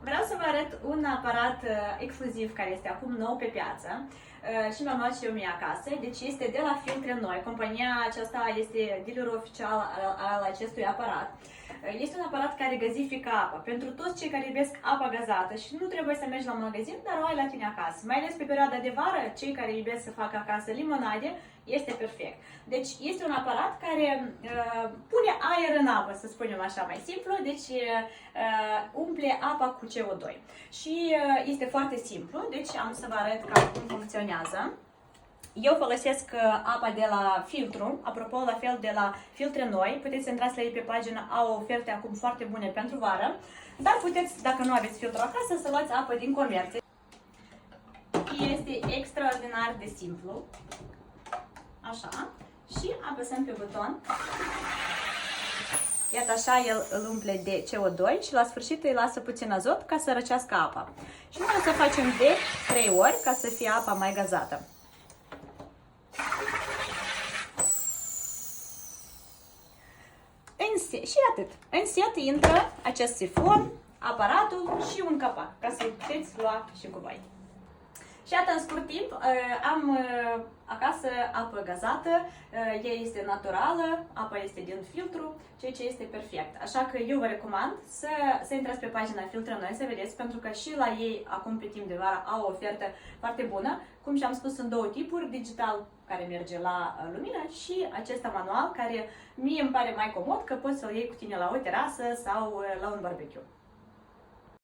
Vreau să vă arăt un aparat exclusiv care este acum nou pe piață și mi-am luat și eu mie acasă. Deci este de la Filtre Noi. Compania aceasta este dealerul oficial al acestui aparat. Este un aparat care gazifică apa pentru toți cei care iubesc apa gazată și nu trebuie să mergi la magazin, dar o ai la tine acasă. Mai ales pe perioada de vară, cei care iubesc să facă acasă limonade, este perfect. Deci este un aparat care pune aer în apă, să spunem așa mai simplu, deci umple apa cu CO2. Și este foarte simplu, deci am să vă arăt cum funcționează. Eu folosesc apa de la Filtru, apropo, la fel de la Filtre Noi. Puteți să intrați la ei pe pagină, au oferte acum foarte bune pentru vară. Dar puteți, dacă nu aveți filtru acasă, să luați apă din comerț. Este extraordinar de simplu. Așa. Și apăsăm pe buton. Iată așa el îl umple de CO2 și la sfârșit îi lasă puțin azot ca să răcească apa. Și noi o să facem de 3 ori ca să fie apa mai gazată. Și atât. În set intră acest sifon, aparatul și un capac, ca să-i puteți lua și cu voi. Și iată, în scurt timp, am acasă apă gazată, ea este naturală, apa este din filtru, ceea ce este perfect. Așa că eu vă recomand să intrați pe pagina Filtre Noi, să vedeți, pentru că și la ei, acum pe timp de vară, au o ofertă foarte bună. Cum și-am spus, sunt două tipuri, digital, care merge la lumină, și acesta manual, care mie îmi pare mai comod, că poți să-l iei cu tine la o terasă sau la un barbecue.